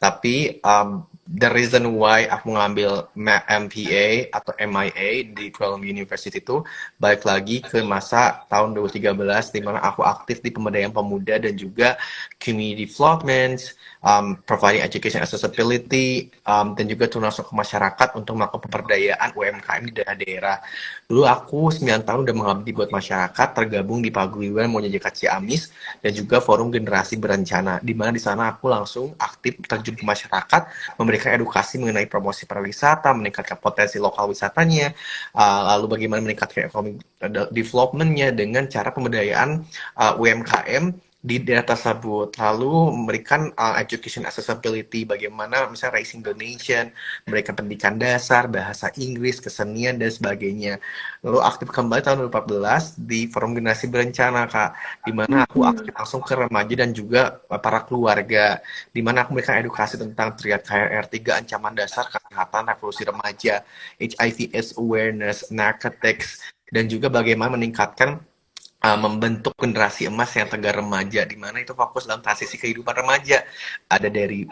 Tapi the reason why aku ngambil MPA atau MIA di Columbia University itu balik lagi ke masa tahun 2013 di mana aku aktif di pemberdayaan pemuda dan juga community development, providing education accessibility, dan juga turun langsung ke masyarakat untuk melakukan pemberdayaan UMKM di daerah-daerah. Dulu aku 9 tahun udah mengabdi buat masyarakat, tergabung di Paguyuban Monyajeka Ciamis dan juga Forum Generasi Berencana, di mana di sana aku langsung aktif terjun ke masyarakat, memberikan edukasi mengenai promosi pariwisata, meningkatkan potensi lokal wisatanya, lalu bagaimana meningkatkan ekonomi development-nya dengan cara pemberdayaan UMKM di daerah tersebut, lalu memberikan education accessibility, bagaimana misalnya raising donation, memberikan pendidikan dasar, bahasa Inggris, kesenian, dan sebagainya. Lalu aktif kembali tahun 2014 di Forum Generasi Berencana, Kak, di mana aku aktif langsung ke remaja dan juga para keluarga, di mana aku memberikan edukasi tentang triad KRR 3, ancaman dasar kesehatan revolusi remaja, HIV/AIDS awareness, narcotics, dan juga bagaimana meningkatkan membentuk generasi emas yang tegar remaja, di mana itu fokus dalam transisi kehidupan remaja. Ada dari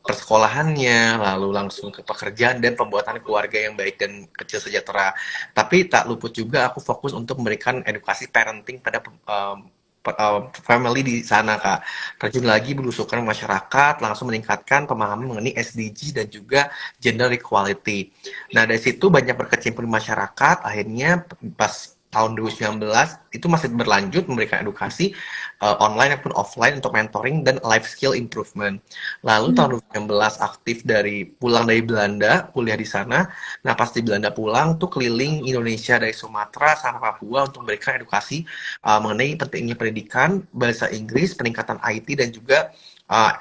persekolahannya, lalu langsung ke pekerjaan dan pembuatan keluarga yang baik dan kecil sejahtera. Tapi tak luput juga aku fokus untuk memberikan edukasi parenting pada family di sana, Kak. Terjun lagi belusukan masyarakat, langsung meningkatkan pemahaman mengenai SDG dan juga gender equality. Nah, dari situ banyak berkecimpung di masyarakat, akhirnya pas tahun 2019 itu masih berlanjut memberikan edukasi online maupun offline untuk mentoring dan life skill improvement. Lalu tahun 2019 aktif pulang dari Belanda, kuliah di sana. Nah, pas di Belanda pulang tuh keliling Indonesia dari Sumatera sampai Papua untuk memberikan edukasi mengenai pentingnya pendidikan, bahasa Inggris, peningkatan IT, dan juga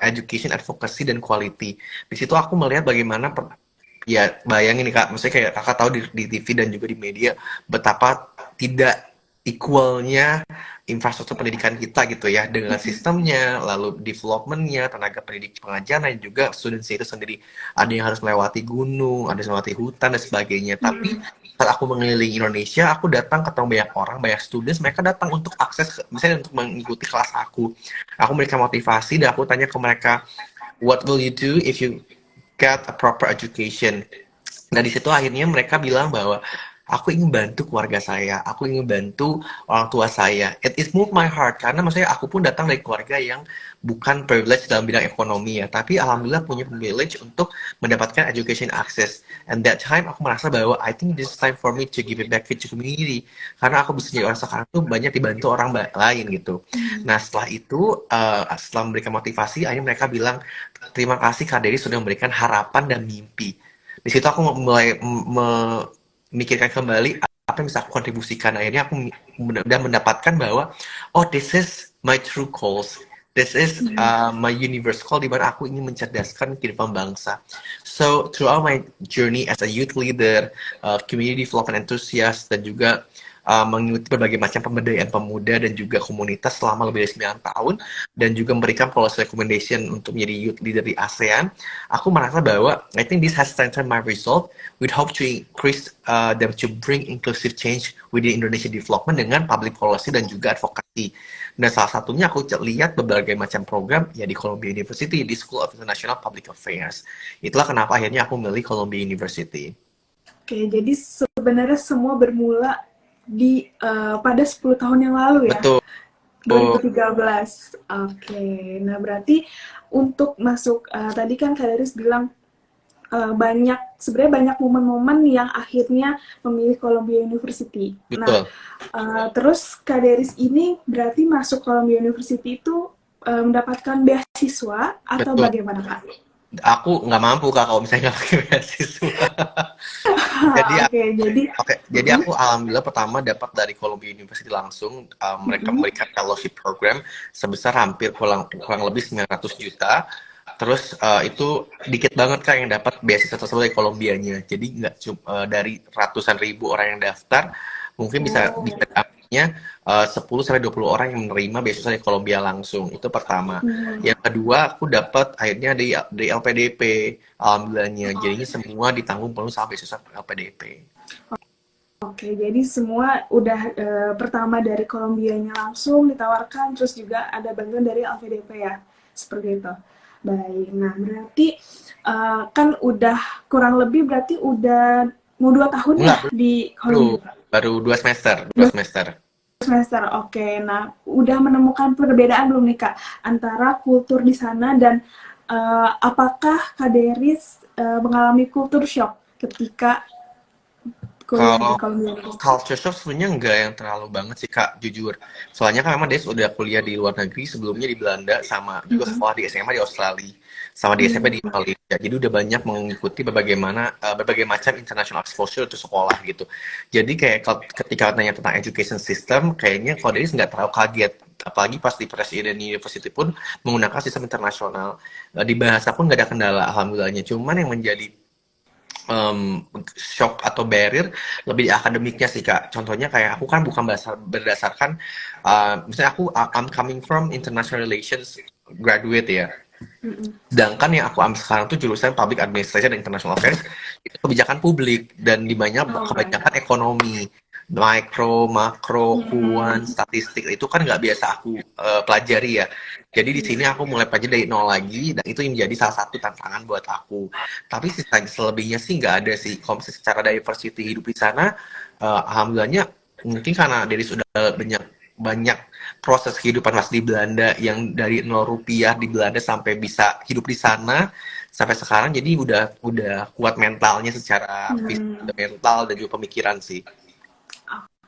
education advocacy dan quality. Di situ aku melihat bagaimana ya bayangin nih Kak, maksudnya kayak Kakak tahu di TV dan juga di media betapa tidak equalnya infrastruktur pendidikan kita gitu ya, dengan sistemnya, lalu developmentnya, tenaga pendidik pengajar, dan juga students itu sendiri. Ada yang harus melewati gunung, ada yang melewati hutan dan sebagainya. Tapi saat aku mengelilingi Indonesia, aku datang ketemu banyak orang, banyak students, mereka datang untuk akses, misalnya untuk mengikuti kelas aku. Aku memberikan motivasi dan aku tanya ke mereka, what will you do if you get a proper education? Nah, di situ akhirnya mereka bilang bahwa aku ingin bantu keluarga saya, aku ingin bantu orang tua saya. It moved my heart karena maksudnya aku pun datang dari keluarga yang bukan privilege dalam bidang ekonomi ya, tapi alhamdulillah punya privilege untuk mendapatkan education access. And that time aku merasa bahwa I think this is time for me to give it back to community, karena aku bisa jadi orang sekarang tuh banyak dibantu orang lain gitu. Nah, setelah itu setelah memberikan motivasi, akhirnya mereka bilang terima kasih Kak Dery sudah memberikan harapan dan mimpi. Di situ aku mulai memikirkan kembali apa yang bisa aku kontribusikan. Akhirnya aku udah mendapatkan bahwa oh, this is my true calls, this is my universe call, di mana aku ingin mencerdaskan kehidupan bangsa. So throughout my journey as a youth leader, community development enthusiast, dan juga mengikuti berbagai macam pemberdayaan pemuda dan juga komunitas selama lebih dari 9 tahun, dan juga memberikan policy recommendation untuk menjadi youth leader di ASEAN, aku merasa bahwa I think this has strengthened my resolve with hope to increase them to bring inclusive change within Indonesia development dengan public policy dan juga advokasi. Dan salah satunya aku lihat berbagai macam program ya di Columbia University, di School of International Public Affairs. Itulah kenapa akhirnya aku memilih Columbia University. Oke, jadi sebenarnya semua bermula pada 10 tahun yang lalu ya? Betul. 2013. Oke, nah berarti untuk masuk, tadi kan Kak Deris bilang sebenarnya banyak momen-momen yang akhirnya memilih Columbia University. Betul. Nah, terus Kak Deris ini berarti masuk Columbia University itu mendapatkan beasiswa atau Betul. bagaimana Kak? Aku nggak mampu Kak kalau misalnya nggak pakai beasiswa. Jadi aku alhamdulillah pertama dapat dari Columbia University langsung, mereka memberikan fellowship program sebesar hampir kurang lebih 900 juta. Terus itu dikit banget Kak yang dapat beasiswa tersebut dari Columbianya. Jadi nggak cuma dari ratusan ribu orang yang daftar, mungkin bisa dapatnya 10-20 orang yang menerima beasiswa dari Columbia langsung. Itu pertama. Yang kedua, aku dapat akhirnya dari LPDP, alhamdulillahnya. Jadinya semua ditanggung penuh sama beasiswa LPDP. Oke, jadi semua udah pertama dari Columbianya langsung ditawarkan, terus juga ada bantuan dari LPDP ya, seperti itu. Baik, nah berarti kan udah kurang lebih berarti udah mau 2 tahun ya Enggak, di baru Kolombia. baru 2 semester, 2 semester. Semester, oke. Nah, udah menemukan perbedaan belum nih Kak antara kultur di sana dan apakah Kak Deris mengalami kultur shock ketika kuliah di Kalau Columbia University? culture shock sebenarnya enggak yang terlalu banget sih Kak, jujur. Soalnya kan memang Des udah kuliah di luar negeri, sebelumnya di Belanda, sama juga Mm-mm. sekolah di SMA di Australia, sama di SMP di Hmm. Malaysia. Jadi udah banyak mengikuti berbagai macam international exposure untuk sekolah gitu. Jadi kayak ketika nanya tentang education system, kayaknya kalau Des nggak terlalu kaget. Apalagi pas di Presiden University pun menggunakan sistem internasional. Di bahasa pun nggak ada kendala, alhamdulillahnya. Cuman yang menjadi shock atau barrier lebih di akademiknya sih Kak. Contohnya kayak aku kan bukan berdasarkan misalnya I'm coming from international relations graduate ya. Mm-mm. Sedangkan yang aku ambil sekarang tuh jurusan Public Administration dan International Affairs itu kebijakan publik dan di banyak Oh, baik. kebanyakan ekonomi, mikro, makro, Hmm. kuant, statistik itu kan nggak biasa aku pelajari ya. Jadi di sini aku mulai pelajari dari nol lagi dan itu yang menjadi salah satu tantangan buat aku. Tapi selebihnya sih nggak ada sih. Kalau misalnya secara diversity hidup di sana, alhamdulillahnya mungkin karena dari sudah banyak banyak proses kehidupan pas di Belanda yang dari 0 rupiah di Belanda sampai bisa hidup di sana sampai sekarang, jadi udah kuat mentalnya secara fisik, Hmm. mental dan juga pemikiran sih.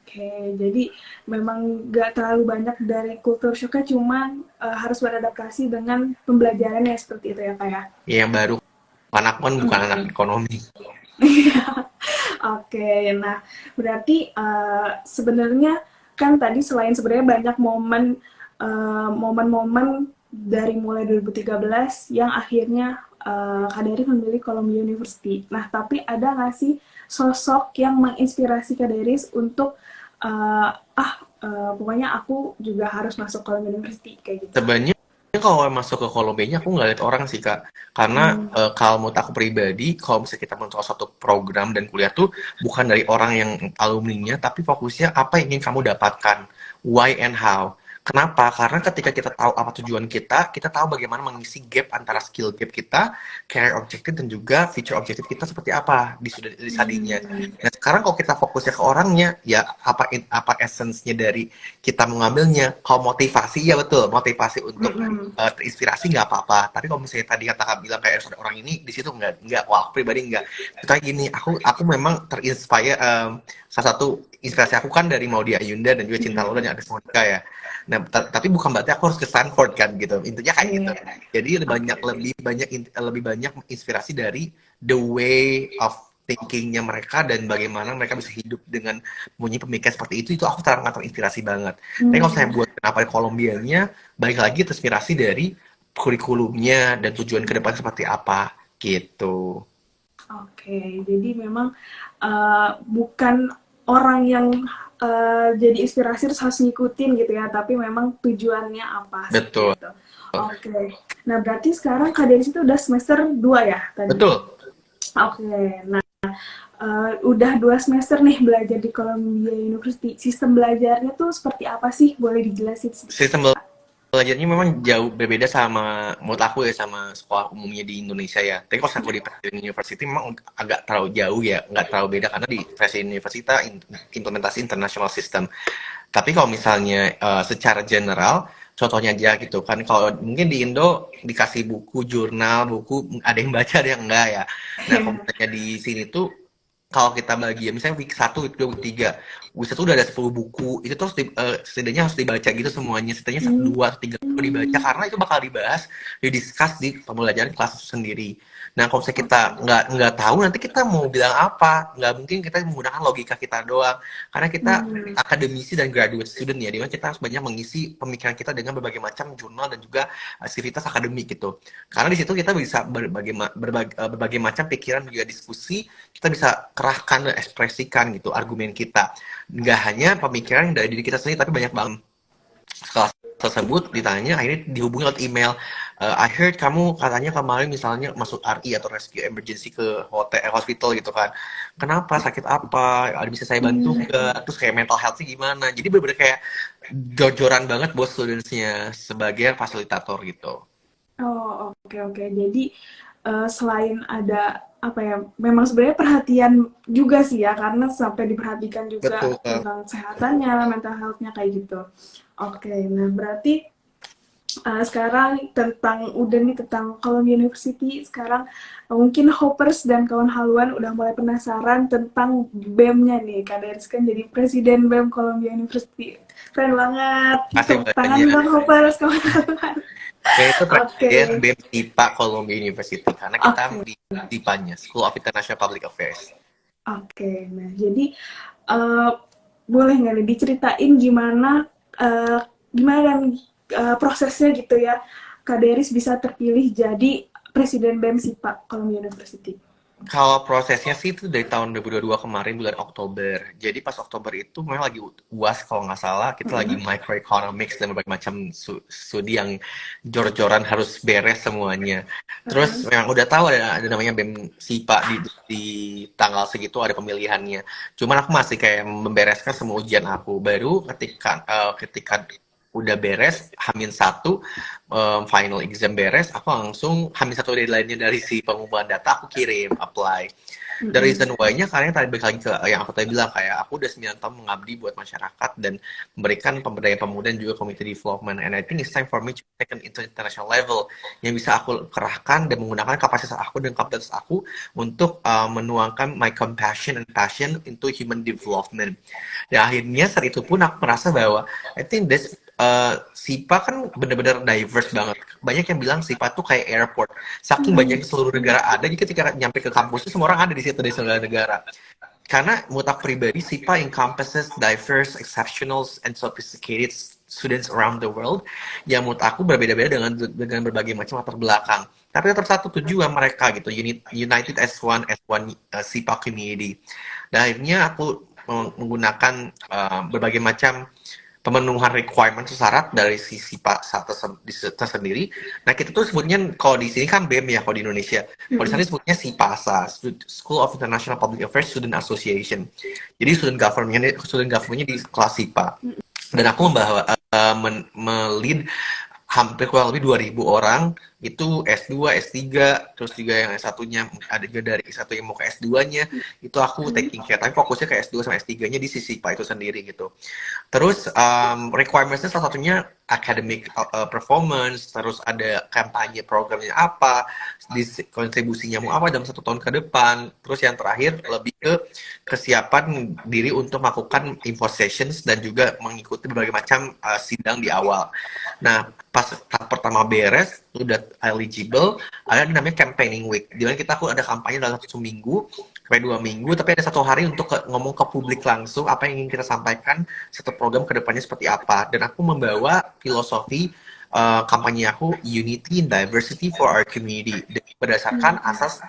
Oke, jadi memang nggak terlalu banyak dari kultur shocknya, cuman harus beradaptasi dengan pembelajarannya seperti itu ya Kak ya. Yang baru anak pun bukan anak Oke. ekonomi. Oke, nah berarti sebenarnya kan tadi selain sebenarnya banyak momen-momen dari mulai 2013 yang akhirnya Kak Dery memilih Columbia University. Nah, tapi ada nggak sih sosok yang menginspirasi Kak Deris untuk pokoknya aku juga harus masuk Columbia University kayak gitu. Sebenarnya kalau masuk ke Kolombenya aku nggak lihat orang sih Kak, karena Hmm. kalau menurut aku pribadi kalau misalnya kita mencoba suatu program dan kuliah tuh bukan dari orang yang alumninya, tapi fokusnya apa yang ingin kamu dapatkan, why and how. Kenapa? Karena ketika kita tahu apa tujuan kita tahu bagaimana mengisi gap antara skill gap kita, career objective dan juga future objective kita seperti apa di studinya. Hmm. Nah sekarang kalau kita fokusnya ke orangnya, ya apa essence-nya dari kita mengambilnya. Kalau motivasi ya betul, motivasi untuk Mm-mm. terinspirasi nggak apa-apa. Tapi kalau misalnya tadi kata Kak bilang kayak ada orang ini di situ nggak. Wah, aku pribadi nggak. Kayak gini, aku memang terinspire. Salah satu inspirasi aku kan dari Maudy Ayunda dan juga Cinta Lola dan Agnes Monica ya. Nah, tapi bukan berarti aku harus ke Stanford kan gitu. Intinya kayak gitu. Yeah. Jadi lebih banyak inspirasi dari the way of thinkingnya mereka dan bagaimana mereka bisa hidup dengan punya pemikiran seperti itu aku sangat terinspirasi banget. Tapi kalau saya Hmm. buat kenapa di Kolombianya, balik lagi terinspirasi dari kurikulumnya dan tujuan ke depan seperti apa gitu. Oke, jadi memang bukan orang yang jadi inspirasi terus harus ngikutin gitu ya, tapi memang tujuannya apa seperti Betul. itu. Oke, nah berarti sekarang Kak Denis itu udah semester 2 ya tadi? Betul. Oke, nah udah 2 semester nih belajar di Columbia University. Sistem belajarnya tuh seperti apa sih? Boleh dijelasin sedikit? Sistem belajarnya memang jauh berbeda sama menurut aku ya sama sekolah umumnya di Indonesia ya. Tapi kalau aku di Presiden University memang agak terlalu jauh ya, nggak terlalu beda karena di Presiden University implementasi international system. Tapi kalau misalnya secara general, contohnya aja gitu kan, kalau mungkin di Indo dikasih buku, jurnal, buku, ada yang baca, ada yang enggak ya. Nah, kalau misalnya di sini tuh, kalau kita bagi ya, misalnya week 1, week 2, week 3, week 1 udah ada 10 buku, itu tuh setidaknya harus dibaca gitu semuanya, setidaknya 2 atau 3 buku dibaca, karena itu bakal dibahas, didiskus di pembelajaran kelas itu sendiri. Nah, kalau misalnya kita nggak tahu, nanti kita mau bilang apa? Nggak mungkin kita menggunakan logika kita doang. Karena kita akademisi dan graduate student ya, dimana kita harus banyak mengisi pemikiran kita dengan berbagai macam jurnal dan juga aktivitas akademik gitu. Karena di situ kita bisa berbagai macam pikiran juga diskusi, kita bisa kerahkan dan ekspresikan gitu argumen kita. Nggak hanya pemikiran yang dari diri kita sendiri, tapi banyak banget. Setelah tersebut ditanya, akhirnya dihubungi lewat email. I heard kamu katanya kemarin misalnya masuk RI atau rescue emergency ke hospital gitu kan. Kenapa? Sakit apa? Bisa saya bantu nggak? Terus kayak mental health gimana? Jadi bener-bener kayak jor-joran banget buat studentsnya sebagai fasilitator gitu. Oh, oke oke. Jadi selain ada apa ya, memang sebenarnya perhatian juga sih ya, karena sampai diperhatikan juga Betul, Kak. tentang kesehatannya, mental health-nya kayak gitu. Oke, nah berarti sekarang tentang udah nih tentang Columbia University, sekarang mungkin Hoppers dan kawan haluan udah mulai penasaran tentang BEM-nya nih. Kak Deris kan jadi presiden BEM Columbia University. Keren banget. Kasih Tepuk tangan banyak. dong Hoppers, kawan haluan. Saya itu Oke, presiden BEM SIPA Columbia University karena kita oke, di SIPA-nya, School of International Public Affairs. oke. Nah, jadi eh, boleh nggak nih diceritain gimana eh, gimana dan prosesnya gitu ya, Kak Deris bisa terpilih jadi presiden BEM SIPA Columbia University. Kalau prosesnya sih itu dari tahun 2022 kemarin bulan Oktober. Jadi pas Oktober itu memang lagi UAS kalau nggak salah, kita lagi Mm-mm. microeconomics dan berbagai macam studi yang jor-joran harus beres semuanya. Terus Uh-uh. memang udah tahu ada namanya BEM SIPA di tanggal segitu ada pemilihannya. Cuman aku masih kayak membereskan semua ujian aku. Baru ketika udah beres, H-1, final exam beres, aku langsung H-1 deadline-nya dari si pengumpulan data, aku kirim, apply. The Mm-mm. reason why-nya karena tadi balik lagi ke yang aku tadi bilang, kayak aku udah 9 tahun mengabdi buat masyarakat dan memberikan pemberdayaan pemuda dan juga community development, and I think it's time for me to take it into international level yang bisa aku kerahkan dan menggunakan kapasitas aku dan kapasitas aku untuk menuangkan my compassion and passion into human development. Dan akhirnya saat itu pun aku merasa bahwa I think this SIPA kan benar-benar diverse banget. Banyak yang bilang SIPA tuh kayak airport. Saking banyak Mm-mm. di seluruh negara ada, jadi ketika nyampe ke kampus itu semua orang ada di situ di seluruh negara. Karena menurut aku pribadi, SIPA encompasses diverse, exceptional, and sophisticated students around the world yang menurut aku berbeda-beda dengan berbagai macam latar belakang. Tapi tetap satu tujuan mereka gitu, United as one SIPA community. Dan akhirnya aku menggunakan berbagai macam pemenuhan requirement syarat dari sisi Pak tersendiri. Nah, kita tuh sebutnya kalau di sini kan BEM ya, kalau di Indonesia. Kalau di sana Mm-mm. sebutnya SIPASA, School of International Public Affairs Student Association. Jadi student government-nya di kelas SIPA. Dan aku melid hampir kurang lebih 2.000 orang, itu S2, S3, terus juga yang S1-nya, ada juga dari S1 yang mau ke S2-nya, itu aku taking care, tapi fokusnya ke S2 sama S3-nya di sisi SIPA itu sendiri gitu. Terus requirements-nya salah satunya academic performance, terus ada kampanye programnya apa, kontribusinya mau apa dalam 1 tahun ke depan. Terus yang terakhir lebih ke kesiapan diri untuk melakukan info sessions dan juga mengikuti berbagai macam sidang di awal. Nah, pas tahap pertama beres, udah eligible, ada yang namanya campaigning week. Di mana aku ada kampanye dalam 1 minggu sampai 2 minggu, tapi ada 1 hari untuk ngomong ke publik langsung apa yang ingin kita sampaikan, satu program kedepannya seperti apa. Dan aku membawa filosofi kampanye aku, Unity and Diversity for our Community, berdasarkan Mm-mm. asas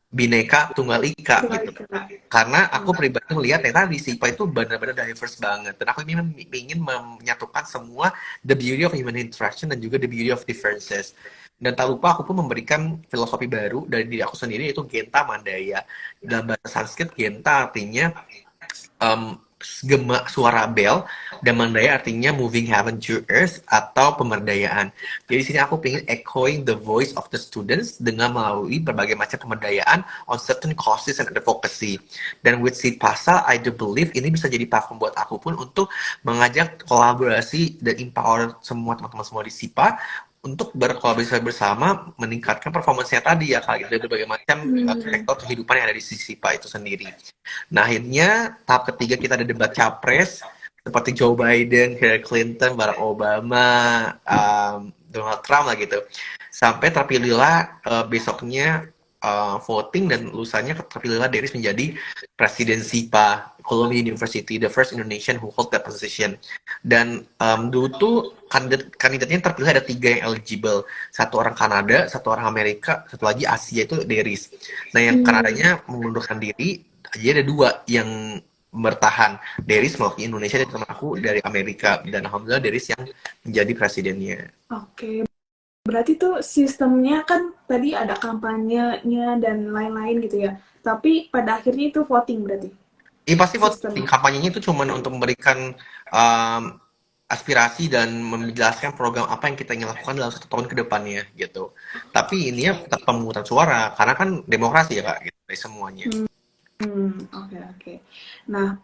Bhinneka Tunggal Ika Kembali gitu. ke Karena aku pribadi melihat ternyata di SIPA itu benar-benar diverse banget. Dan aku ingin menyatukan semua the beauty of human interaction dan juga the beauty of differences. Dan tak lupa aku pun memberikan filosofi baru dari diri aku sendiri, yaitu Genta Mandaya. Dalam bahasa Sanskrit, Genta artinya um, gema suara bel, dan Mandaya artinya moving heaven to earth atau pemberdayaan. Jadi sini aku pengen echoing the voice of the students dengan melalui berbagai macam pemberdayaan on certain causes and advocacy. Dan with Sipasa, I do believe ini bisa jadi platform buat aku pun untuk mengajak kolaborasi dan empower semua teman-teman semua di SIPA untuk berkolaborasi bersama meningkatkan performance-nya tadi ya kak, dari berbagai macam Hmm. sektor kehidupan yang ada di SIPA itu sendiri. Nah, akhirnya tahap ketiga kita ada debat capres seperti Joe Biden, Hillary Clinton, Barack Obama, Donald Trump lah gitu. Sampai terpilihlah besoknya voting dan lusanya terpilihlah Deris menjadi presiden SIPA Columbia University, the first Indonesian who hold that position. Dan dulu tuh kandidatnya terpilih ada 3 yang eligible. Satu orang Kanada, satu orang Amerika, satu lagi Asia itu Deris. Nah, yang Hmm. Kanadanya mengundurkan diri, jadi ada 2 yang bertahan. Deris mewakili Indonesia dan teman aku dari Amerika. Dan alhamdulillah Deris yang menjadi presidennya. Oke, berarti tuh sistemnya kan tadi ada kampanyenya dan lain-lain gitu ya. Tapi pada akhirnya itu voting berarti Pasti voting. sistemnya. Kampanyenya itu cuma untuk memberikan um, aspirasi dan menjelaskan program apa yang kita ingin lakukan dalam 1 tahun ke depannya gitu. Tapi ini ya tetap pemungutan suara karena kan demokrasi ya Kak, gitu, dari semuanya. Oke, oke. Nah,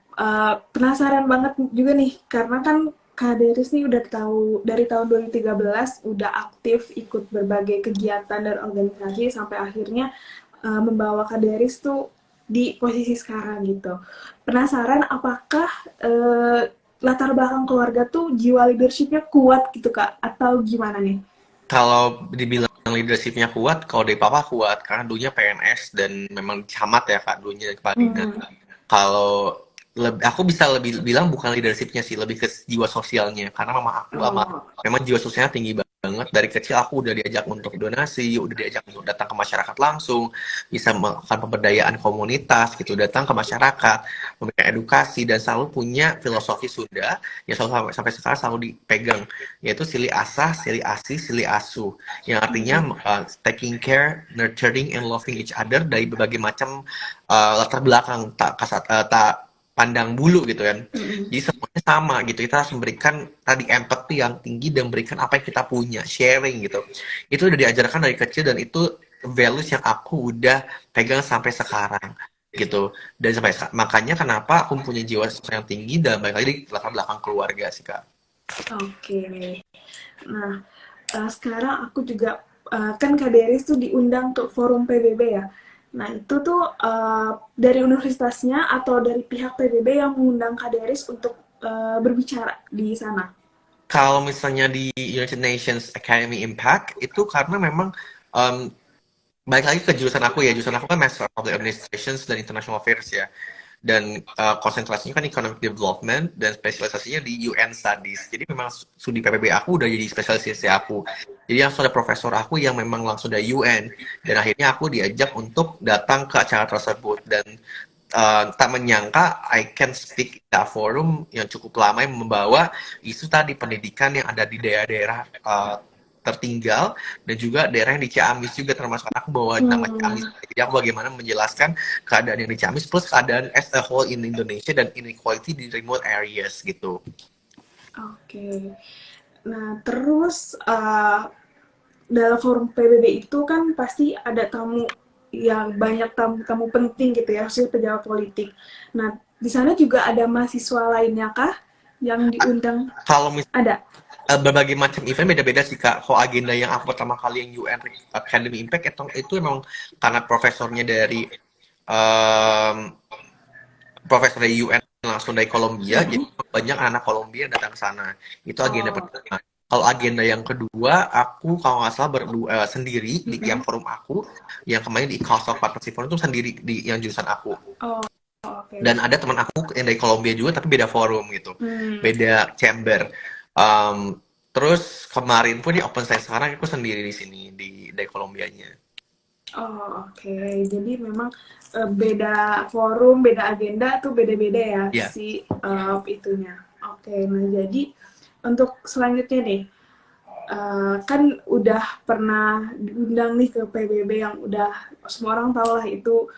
penasaran banget juga nih, karena kan Kak Deris nih udah tahu dari tahun 2013 udah aktif ikut berbagai kegiatan dan organisasi sampai akhirnya membawa Kak Deris tuh di posisi sekarang gitu. Penasaran apakah latar belakang keluarga tuh jiwa leadership-nya kuat gitu Kak, atau gimana nih? Kalau dibilang leadership-nya kuat, kalau dari papa kuat karena dulunya PNS dan memang camat ya Kak, dulunya di kepala dinas. Hmm. Kalau aku bisa lebih bilang bukan leadershipnya sih, lebih ke jiwa sosialnya. Karena mama aku sama Oh. memang jiwa sosialnya tinggi banget. Dari kecil aku udah diajak untuk donasi, udah diajak untuk datang ke masyarakat langsung, bisa melakukan pemberdayaan komunitas gitu, datang ke masyarakat, memberikan edukasi dan selalu punya filosofi Sunda yang selalu sampai sekarang selalu dipegang, yaitu sili asah, sili asih, sili asuh, yang artinya taking care, nurturing and loving each other dari berbagai macam latar belakang tak pandang bulu gitu kan. Mm-mm. Jadi semuanya sama gitu. Kita harus memberikan tadi empathy yang tinggi dan memberikan apa yang kita punya, sharing gitu. Itu udah diajarkan dari kecil dan itu values yang aku udah pegang sampai sekarang gitu. Dan makanya kenapa aku punya jiwa sosial yang tinggi dan balik lagi di latar belakang keluarga sih Kak. Oke. Nah, sekarang aku juga kan Kak Deris tuh diundang ke forum PBB ya. Nah, itu tuh dari universitasnya atau dari pihak PBB yang mengundang Kak Deris untuk berbicara di sana. Kalau misalnya di United Nations Academy Impact itu karena memang um, balik lagi ke jurusan aku ya, jurusan aku kan Master of Public Administration dan International Affairs ya, dan konsentrasinya kan Economic Development dan spesialisasinya di UN Studies. Jadi memang studi PPB aku udah jadi spesialisasi aku. Jadi langsung ada profesor aku yang memang langsung dari UN, dan akhirnya aku diajak untuk datang ke acara tersebut, dan tak menyangka I can speak in that forum yang cukup lama yang membawa isu tadi pendidikan yang ada di daerah-daerah tertinggal dan juga daerah yang di Ciamis juga, termasuk aku bawa nama Ciamis. Hmm, Jadi aku bagaimana menjelaskan keadaan yang di Ciamis plus keadaan as a whole in Indonesia dan inequality di remote areas gitu. oke. Nah, terus dalam forum PBB itu kan pasti ada tamu yang banyak tamu penting gitu ya, khususnya pejabat politik. Nah, di sana juga ada mahasiswa lainnya kah yang diundang? Kalau Ada. berbagai macam event beda-beda sih Kak. Kalau agenda yang aku pertama kali yang UN Academy Impact itu emang karena profesornya dari um, profesor dari UN langsung dari Kolombia, jadi banyak anak Kolombia yang datang ke sana. Itu agenda Oh. pertama. Kalau agenda yang kedua, aku kalau nggak salah berdua sendiri di yang forum aku, yang kemarin di Cost of Partnership Forum itu sendiri di yang jurusan aku. Oh, oke. Dan ada teman aku yang dari Kolombia juga, tapi beda forum gitu, Hmm. beda chamber. Um, Terus kemarin pun di Open Science sekarang aku sendiri di sini di dari Kolombianya. Oh, oke. Jadi memang beda forum, beda agenda tuh beda-beda ya Ya, si itunya. Oke, nah jadi untuk selanjutnya nih, kan udah pernah diundang nih ke PBB yang udah semua orang tahu lah itu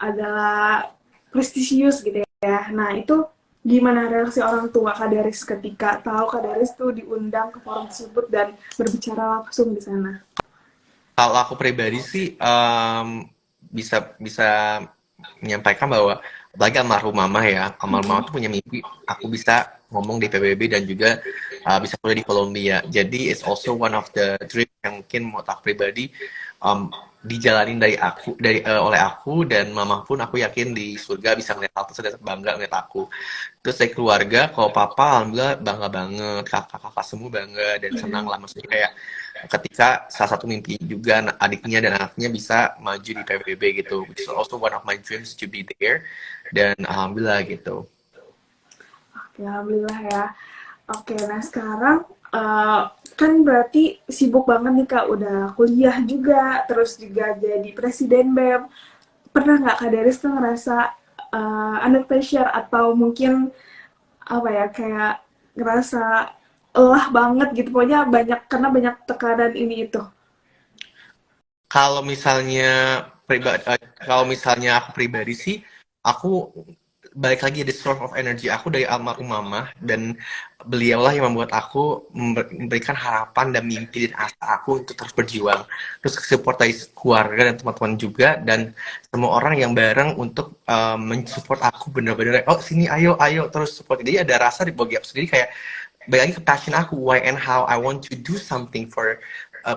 adalah prestisius gitu ya. Nah, itu gimana reaksi orang tua Kak Deris ketika tahu Kak Deris tuh diundang ke forum tersebut dan berbicara langsung di sana? kalau aku pribadi sih bisa bisa menyampaikan bahwa apalagi almarhum mama ya, almarhum mama Mm-mm. tuh punya mimpi aku bisa ngomong di PBB dan juga bisa kuliah di Kolombia. Jadi it's also one of the dream yang mungkin menurut aku pribadi um, dijalanin oleh aku, dan mama pun aku yakin di surga bisa ngeliat hal tersebut, bangga ngeliat aku. Terus dari keluarga, kalau papa alhamdulillah bangga banget, kakak-kakak semua bangga dan senang lah, maksudnya kayak ketika salah satu mimpi juga adiknya dan anaknya bisa maju di PBB gitu, which is also one of my dreams to be there, dan alhamdulillah gitu. Oke, alhamdulillah ya. Oke, nah sekarang kan berarti sibuk banget nih Kak, udah kuliah juga, terus juga jadi presiden BEM. Pernah nggak Kak Deris tuh ngerasa under pressure atau mungkin apa ya kayak ngerasa lelah banget gitu, pokoknya banyak karena banyak tekanan ini itu. Kalau misalnya kalau misalnya aku pribadi sih, aku balik lagi the source of energy aku dari almarhum mama, dan beliaulah yang membuat aku memberikan harapan dan mimpi dan asa aku untuk terus berjuang, terus support dari keluarga dan teman-teman juga, dan semua orang yang bareng untuk mensupport aku bener-bener, oh sini ayo ayo terus support. Jadi ada rasa di bagi aku sendiri kayak balik lagi ke passion aku, why and how I want to do something for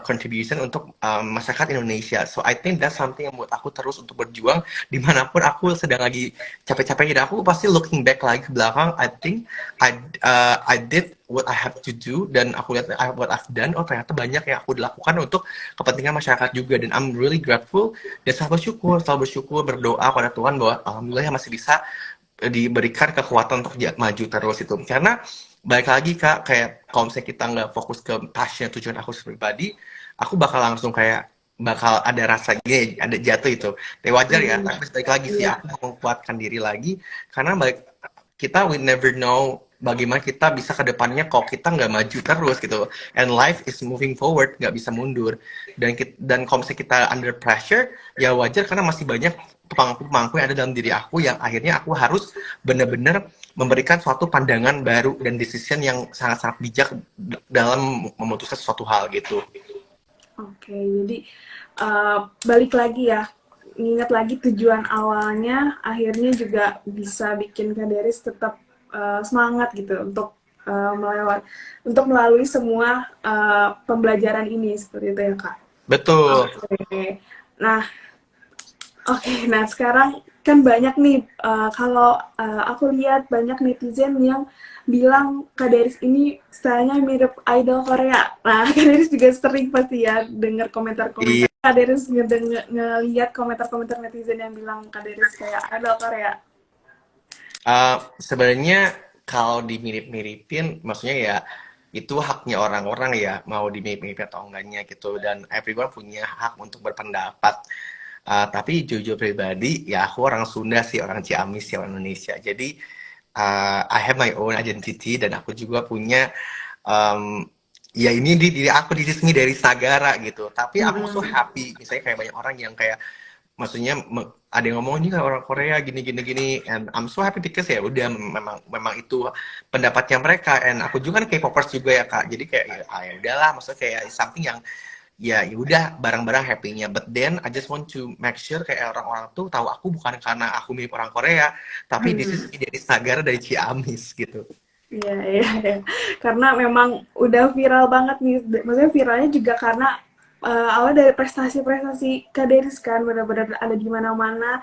contribution untuk masyarakat Indonesia. So I think that's something yang buat aku terus untuk berjuang dimanapun aku sedang lagi capek-capeknya. Dan aku pasti looking back lagi ke belakang, I think I did what I have to do, dan aku lihat what I've done, oh ternyata banyak yang aku lakukan untuk kepentingan masyarakat juga, dan I'm really grateful dan selalu bersyukur berdoa pada Tuhan bahwa alhamdulillah masih bisa diberikan kekuatan untuk maju terus itu. Karena balik lagi Kak, kayak kalau misalnya kita nggak fokus ke passion tujuan aku pribadi, aku bakal langsung kayak bakal ada rasanya ada jatuh itu. Tapi wajar ya, tapi balik lagi sih Iya. aku mau menguatkan diri lagi, karena balik kita we never know bagaimana kita bisa ke depannya kalau kita nggak maju terus gitu. And life is moving forward, nggak bisa mundur. Dan kalau misalnya kita under pressure, ya wajar karena masih banyak pemangku-pemangku yang ada dalam diri aku yang akhirnya aku harus benar-benar memberikan suatu pandangan baru dan decision yang sangat-sangat bijak dalam memutuskan suatu hal gitu. Oke, jadi balik lagi ya, ingat lagi tujuan awalnya, akhirnya juga bisa bikin Kak Deris tetap semangat gitu untuk melalui semua pembelajaran ini seperti itu ya Kak. Betul. Oke, nah nah sekarang kan banyak nih kalau aku lihat banyak netizen yang bilang Kak Deris ini stylenya mirip idol Korea. Nah, Kak Deris juga sering pasti ya dengar komentar-komentar. Iya. Kak Deris ngelihat komentar-komentar netizen yang bilang Kak Deris kayak idol Korea. Sebenarnya kalau dimirip-miripin, maksudnya ya itu haknya orang-orang ya mau dimirip-miripin atau enggaknya gitu, dan everyone punya hak untuk berpendapat. Tapi jujur pribadi ya aku orang Sunda sih, orang Ciamis ya, orang Indonesia. Jadi I have my own identity, dan aku juga punya um, ya ini di diri aku, di sini dari Sagara gitu. Tapi aku so happy misalnya kayak banyak orang yang kayak maksudnya ada yang ngomong ini kan orang Korea gini gini gini, and I'm so happy because ya udah memang itu pendapatnya mereka, and aku juga kan K-popers juga ya Kak, jadi kayak ya udahlah, maksudnya kayak something yang ya udah bareng-bareng happy-nya. But then I just want to make sure kayak orang-orang tuh tahu aku bukan karena aku mirip orang Korea, tapi this is dari Sagara, dari Ciamis gitu. Iya, iya, iya. Karena memang udah viral banget nih. Maksudnya viralnya juga karena awal dari prestasi-prestasi Kak Deris kan benar-benar ada di mana-mana.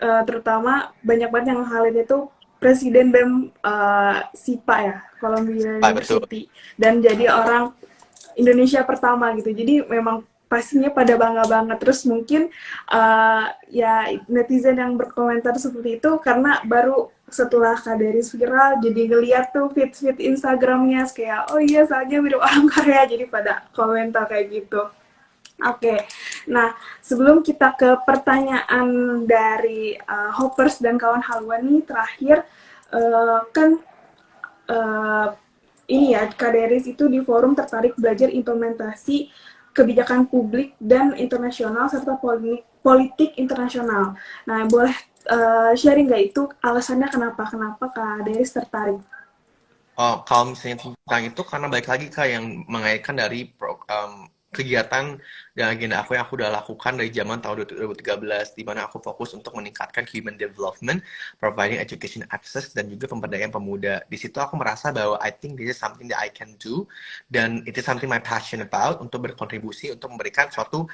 Terutama banyak banget yang highlight itu Presiden BEM SIPA ya, Columbia Betul. University. Dan jadi orang Indonesia pertama gitu. Jadi memang pastinya pada bangga banget. Terus mungkin ya netizen yang berkomentar seperti itu karena baru setelah Kak Deris viral jadi ngeliat tuh feed Instagramnya kayak oh iya soalnya mirip orang Korea, jadi pada komentar kayak gitu. Oke, nah sebelum kita ke pertanyaan dari Hoppers dan kawan haluan nih terakhir, kan uh, ini ya Kak Deris itu di forum tertarik belajar implementasi kebijakan publik dan internasional serta politik internasional. Nah, boleh sharing nggak itu alasannya kenapa Kak Deris tertarik? Oh, kalau misalnya tentang itu karena baik lagi Kak yang mengaitkan dari kegiatan dan agenda aku yang aku udah lakukan dari zaman tahun 2013, di mana aku fokus untuk meningkatkan human development, providing education access, dan juga pemberdayaan pemuda. Di situ aku merasa bahwa I think this is something that I can do, dan it is something my passion about, untuk berkontribusi untuk memberikan suatu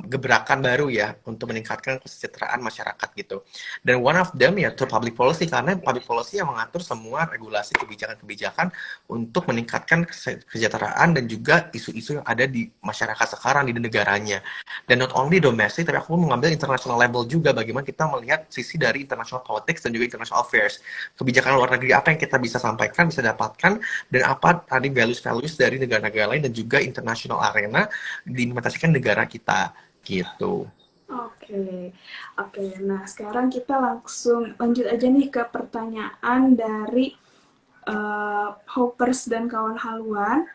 gebrakan baru ya untuk meningkatkan kesejahteraan masyarakat gitu. Dan one of them ya to public policy, karena public policy yang mengatur semua regulasi kebijakan-kebijakan untuk meningkatkan kesejahteraan dan juga isu-isu yang ada di masyarakat sekarang di negaranya. Dan not only domestic, tapi aku mengambil international level juga, bagaimana kita melihat sisi dari international politics dan juga international affairs. Kebijakan luar negeri apa yang kita bisa sampaikan, bisa dapatkan, dan apa tadi values-values dari negara-negara lain dan juga international arena diimplementasikan negara kita gitu. Oke, oke. Nah sekarang kita langsung lanjut aja nih ke pertanyaan dari Hoppers dan kawan haluan.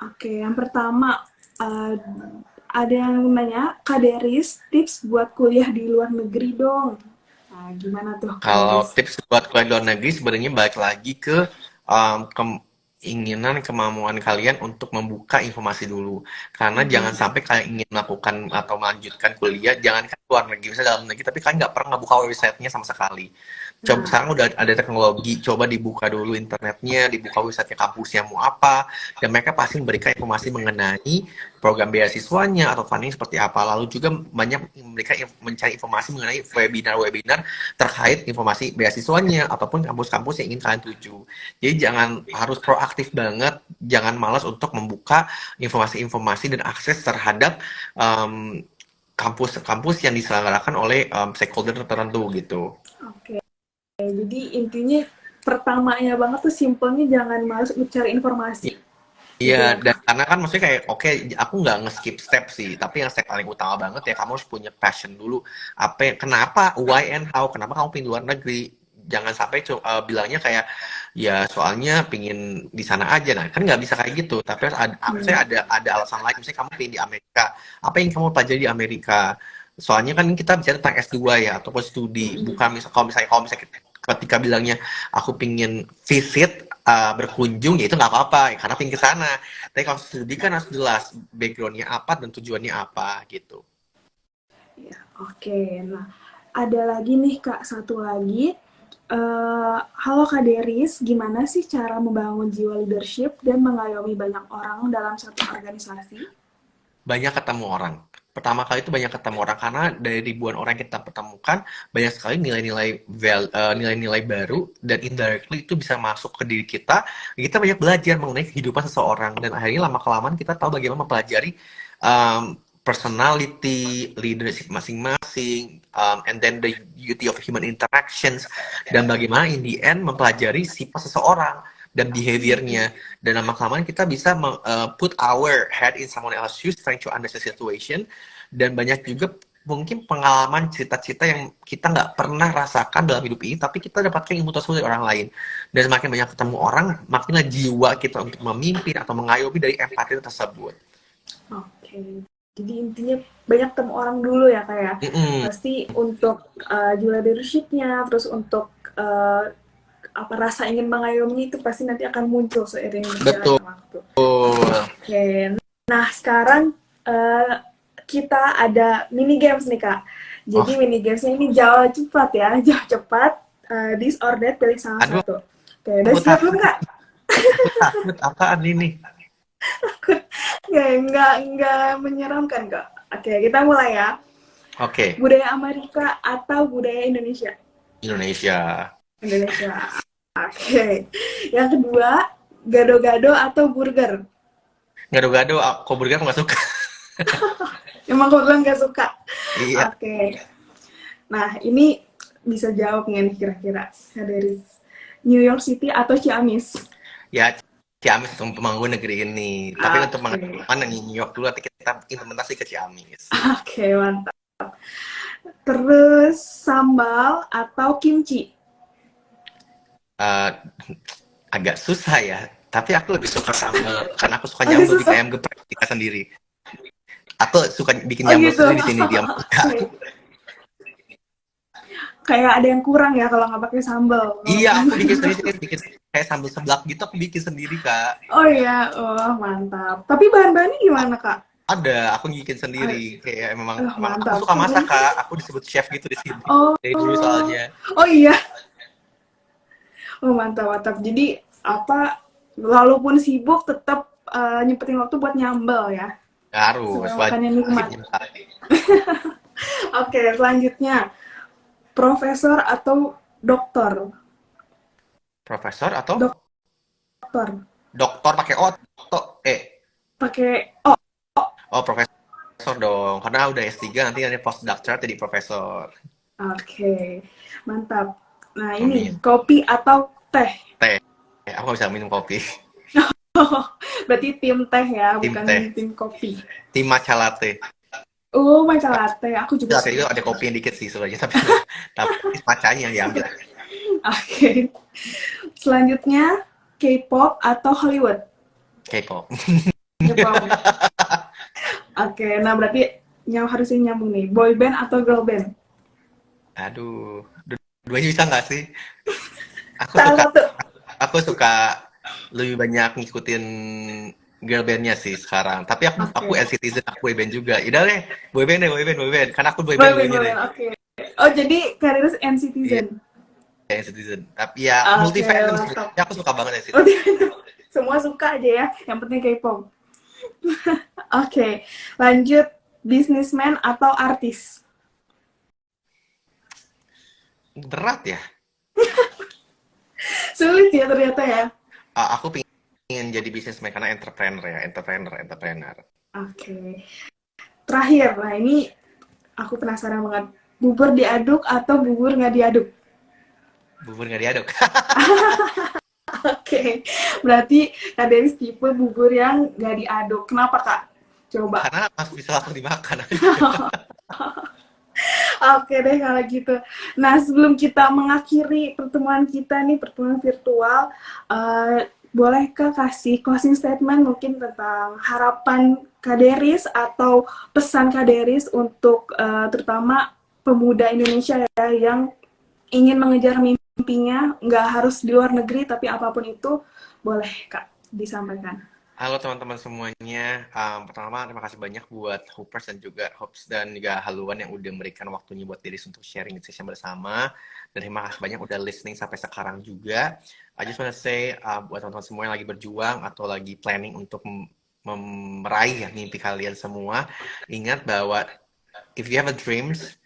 Oke, yang pertama ada yang nanya, Kak Deris tips buat kuliah di luar negeri dong. Nah, gimana tuh Kak Kalau Deris? tips buat kuliah di luar negeri sebenarnya balik lagi ke keinginan, kemampuan kalian untuk membuka informasi dulu. Karena jangan Mhm. sampai kalian ingin melakukan atau melanjutkan kuliah, jangan kan luar negeri, misalnya dalam negeri, tapi kalian nggak pernah buka websitenya sama sekali. Coba Nah, sekarang udah ada teknologi, coba dibuka dulu internetnya, dibuka websitenya kampusnya mau apa, dan mereka pasti memberikan informasi mengenai program beasiswanya atau funding seperti apa. Lalu juga banyak mereka mencari informasi mengenai webinar-webinar terkait informasi beasiswanya ataupun kampus-kampus yang ingin kalian tuju. Jadi jangan harus proaktif banget, jangan malas untuk membuka informasi-informasi dan akses terhadap kampus-kampus yang diselenggarakan oleh stakeholder tertentu gitu. oke. Jadi intinya pertamanya banget tuh simpelnya jangan males untuk cari informasi. Gitu Iya, ya dan Kak. karena kan maksudnya kayak, oke, aku nggak nge-skip step sih, tapi yang step paling utama banget ya kamu harus punya passion dulu. Kenapa, why and how, kenapa kamu pilih luar negeri? Jangan sampai bilangnya kayak, ya soalnya pingin di sana aja. Nah, kan nggak bisa kayak gitu. Tapi harus Hmm. misalnya ada alasan lain. Misalnya kamu pingin di Amerika. Apa yang kamu pelajari di Amerika? Soalnya kan kita bicara tentang S2 ya, ataupun studi. Mm-mm. Bukan kalau misalnya ketika bilangnya aku pingin visit, berkunjung, ya itu nggak apa-apa, ya, karena pingin ke sana. Tapi kalau studi kan harus jelas backgroundnya apa dan tujuannya apa gitu. Ya, oke. Nah, ada lagi nih Kak, satu lagi. Halo Kak Deris, gimana sih cara membangun jiwa leadership dan mengayomi banyak orang dalam satu organisasi? Banyak ketemu orang. Pertama kali itu banyak ketemu orang karena dari ribuan orang yang kita pertemukan banyak sekali nilai-nilai baru dan indirectly itu bisa masuk ke diri kita. Kita banyak belajar mengenai kehidupan seseorang dan akhirnya lama kelamaan kita tahu bagaimana mempelajari personality, leadership masing-masing, and then the beauty of human interactions, dan bagaimana in the end mempelajari sifat seseorang dan behaviornya. Dan lama kelamaan kita bisa put our head in someone else's shoes, trying to understand the situation. Dan banyak juga mungkin pengalaman cerita-cerita yang kita nggak pernah rasakan dalam hidup ini, tapi kita dapatkan ilmu tersebut dari orang lain. Dan semakin banyak ketemu orang, makinlah jiwa kita untuk memimpin atau mengayomi dari empati tersebut. Oke. Jadi intinya banyak temu orang dulu ya Kak ya. Mm-mm. Pasti untuk jiwa leadership-nya, terus untuk apa rasa ingin mengayomi itu pasti nanti akan muncul seiring Betul. berjalannya waktu. Oke. Nah, sekarang kita ada mini games nih Kak. Jadi Oh, mini gamesnya ini jawab cepat ya, jawab cepat. This or that, pilih salah aduh, satu. Oke, udah aku siap belum takut. Kak? Aku takut. Apaan ini? Oke, nggak menyeramkan Kak. Oke, kita mulai ya. Oke, Budaya Amerika atau budaya Indonesia? Indonesia. Indonesia. Oke. Yang kedua, gado-gado atau burger? Gado-gado, kok burger aku nggak suka. Emang aku bilang nggak suka. Iya. Oke. Nah, ini bisa jawab nggak nih kira-kira? Dari New York City atau Ciamis? Ya, Ciamis untuk membangun negeri ini. Tapi untuk Oke. mengatakan yang New York dulu, nanti kita implementasi ke Ciamis. Oke, mantap. Terus sambal atau kimchi? Eh, agak susah ya. Tapi aku lebih suka sambal karena aku suka Agak nyambel bikin susah. ayam geprek kita sendiri. Aku suka bikin Oh nyambel gitu. sendiri di sini di Amerika. Oke. Kayak ada yang kurang ya kalau nggak pakai sambal. Iya, aku bikin sendiri, bikin kayak sambal seblak gitu, aku bikin sendiri, Kak. Oh iya, oh mantap. Tapi bahan-bahannya gimana Kak? Ada, aku bikin sendiri. Kayak memang aku Mantap. suka masak, Kak. Aku disebut chef gitu di sini. Oh, Dari dulu soalnya. oh iya. Oh mantap mantap. Jadi apa? Walaupun sibuk tetap nyempetin waktu buat nyambel ya. Harus, Supaya wajib makannya nikmat. nyemplung. Oke, selanjutnya profesor atau dokter? Profesor atau Dokter. dokter pakai O atau E? Pakai oh, Oh, profesor dong. Karena udah S3 nanti ada postdoctoral jadi profesor. oke. Mantap. Nah, ini Amin. kopi atau teh? Teh. Aku nggak bisa minum kopi. Berarti tim teh ya, Tim bukan teh. tim kopi. Tim matcha latte. Oh, matcha latte. Aku juga Latte itu suka. ada kopi yang dikit sih sebenarnya, tapi tapi matchanya yang diambil. Oke. Selanjutnya K-pop atau Hollywood? K-pop. K-pop. Oke, nah berarti yang harusnya nyambung nih. Boy band atau girl band? Aduh, Duanya bisa nggak sih? Aku Salah suka satu. aku suka lebih banyak ngikutin girl bandnya sih sekarang. Tapi aku Oke. NCTzen, aku boyband juga. Udah deh, boyband deh, boyband, boyband. Karena aku boyband Boyband, dulunya deh. boyband, oke. Oh, jadi Karirus Iya, NCTzen. NCTzen. Tapi ya multi Oke, fandom mantap. sebenarnya, aku suka banget Oh, NCTzen. semua suka aja ya, yang penting K-pop. Oke, lanjut, bisnismen atau artis? Berat ya. Sulit ya ternyata ya. Aku pengen jadi businessman karena entrepreneur ya, entrepreneur. Oke, terakhir, nah ini aku penasaran banget. Bubur diaduk atau bubur nggak diaduk? Bubur nggak diaduk. Oke, berarti Kak Denis tipe bubur yang nggak diaduk. Kenapa Kak? Coba. Karena masih bisa langsung dimakan aja. Oke deh kalau gitu. Nah, sebelum kita mengakhiri pertemuan kita nih, pertemuan virtual, bolehkah kasih closing statement mungkin tentang harapan Kaderis atau pesan Kaderis untuk terutama pemuda Indonesia ya yang ingin mengejar mimpinya, nggak harus di luar negeri, tapi apapun itu, boleh Kak disampaikan. Halo teman-teman semuanya. Pertama terima kasih banyak buat Hoopers dan juga Hops dan juga Haluan yang udah memberikan waktunya buat diri untuk sharing session bersama. Dan terima kasih banyak udah listening sampai sekarang juga. I just wanna say buat teman-teman semua yang lagi berjuang atau lagi planning untuk meraih ya, mimpi kalian semua, ingat bahwa if you have a dreams,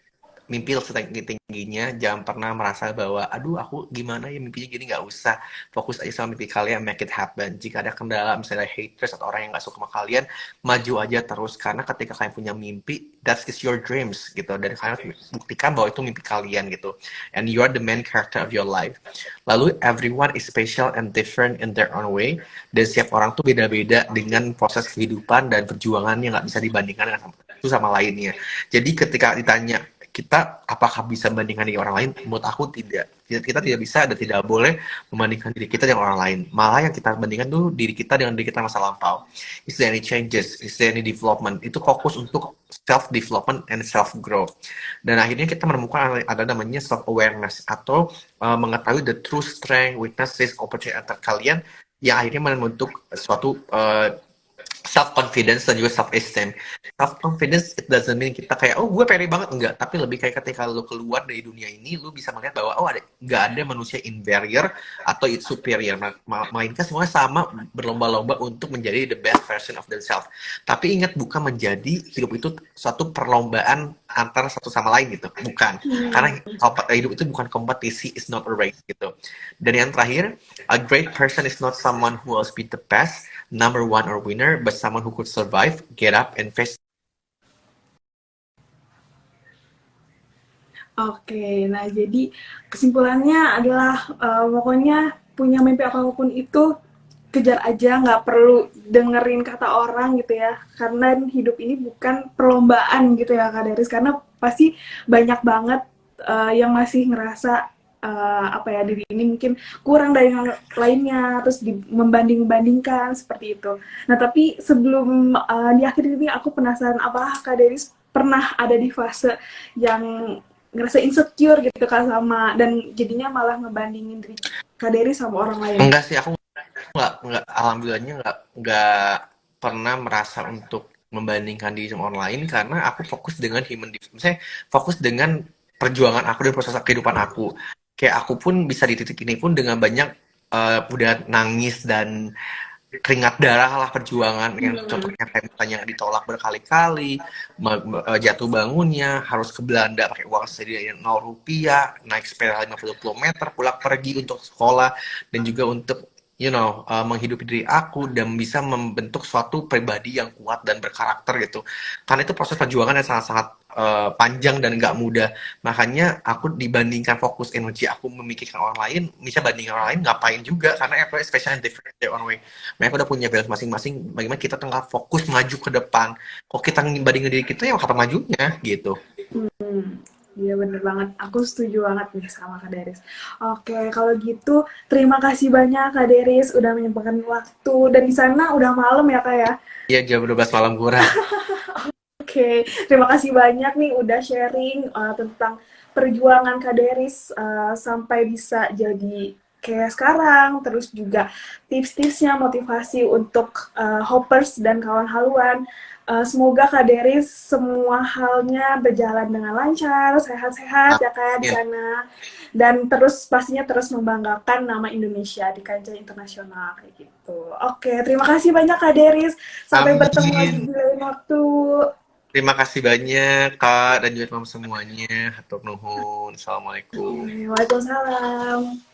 mimpi setinggi-tingginya, jangan pernah merasa bahwa aduh aku gimana ya mimpinya gini, nggak usah, fokus aja sama mimpi kalian, make it happen. Jika ada kendala misalnya haters atau orang yang nggak suka sama kalian, maju aja terus, karena ketika kalian punya mimpi, that is your dreams gitu, dan kalian buktikan bahwa itu mimpi kalian gitu, and you are the main character of your life. Lalu everyone is special and different in their own way, dan setiap orang tuh beda-beda dengan proses kehidupan dan perjuangannya, nggak bisa dibandingkan dengan sama lainnya. Jadi ketika ditanya kita apakah bisa membandingkan dengan orang lain, menurut aku tidak. Kita tidak bisa dan tidak boleh membandingkan diri kita dengan orang lain. Malah yang kita bandingkan dulu diri kita dengan diri kita masa lampau. Is there any changes? Is there any development? Itu fokus untuk self development and self growth. Dan akhirnya kita menemukan ada namanya self awareness atau mengetahui the true strength, weaknesses, opportunity antar kalian, yang akhirnya membentuk suatu self confidence dan juga self esteem. Self confidence it doesn't mean kita kayak oh gue pede banget, enggak, tapi lebih kayak ketika lu keluar dari dunia ini lu bisa melihat bahwa oh ada nggak ada manusia inferior atau superior, melainkan semuanya sama, berlomba-lomba untuk menjadi the best version of themselves. Tapi ingat, bukan menjadi hidup itu suatu perlombaan antara satu sama lain gitu, bukan, karena hidup itu bukan kompetisi, is not a race gitu. Dan yang terakhir, a great person is not someone who will be the best, number one or winner, but someone who could survive, get up, and face. Oke, nah jadi kesimpulannya adalah pokoknya punya mimpi apapun itu kejar aja, nggak perlu dengerin kata orang gitu ya. Karena hidup ini bukan perlombaan gitu ya Kak Deris. Karena pasti banyak banget yang masih ngerasa apa ya diri ini mungkin kurang dari yang lainnya, terus membanding-bandingkan seperti itu. Nah tapi sebelum di akhir ini aku penasaran apakah Kak Deris pernah ada di fase yang ngerasa insecure gitu kan sama dan jadinya malah ngebandingin diri Kak Dery sama orang lain. Enggak sih, aku nggak, alhamdulillahnya nggak pernah merasa untuk membandingkan diri sama orang lain, karena aku fokus dengan human development, misalnya fokus dengan perjuangan aku dan proses kehidupan aku. Kayak aku pun bisa di titik ini pun dengan banyak udah nangis dan keringat darah lah perjuangan, yang contohnya kayak misalnya ditolak berkali-kali, jatuh bangunnya, harus ke Belanda pakai uang sendiri 0 rupiah, naik sepeda 50 km, pulang pergi untuk sekolah, dan juga untuk menghidupi diri aku dan bisa membentuk suatu pribadi yang kuat dan berkarakter gitu. Karena itu proses perjuangan yang sangat-sangat panjang dan nggak mudah. Makanya aku dibandingkan fokus energi aku memikirkan orang lain, bisa bandingin orang lain ngapain juga, karena every special and different their own way. Mereka udah punya balance masing-masing. Bagaimana kita tengah fokus maju ke depan. Kok kita bandingin diri kita, ya kapan majunya gitu. Iya bener banget, aku setuju banget nih sama Kak Deris. Oke, kalau gitu terima kasih banyak Kak Deris udah menyempatkan waktu dan di sana udah malam ya Kak ya. Iya, jam 12 malam kurang. Oke, terima kasih banyak nih udah sharing tentang perjuangan Kak Deris sampai bisa jadi kayak sekarang, terus juga tips-tipsnya, motivasi untuk hoppers dan kawan haluan. Semoga Kak Deris semua halnya berjalan dengan lancar, sehat-sehat ya Kak di Amin. sana, dan terus pastinya terus membanggakan nama Indonesia di kancah internasional kayak gitu. Oke, terima kasih banyak Kak Deris. Sampai bertemu lagi Amin. di lain waktu. Terima kasih banyak Kak dan juga teman semuanya. Hatur nuhun. Assalamualaikum. Waalaikumsalam.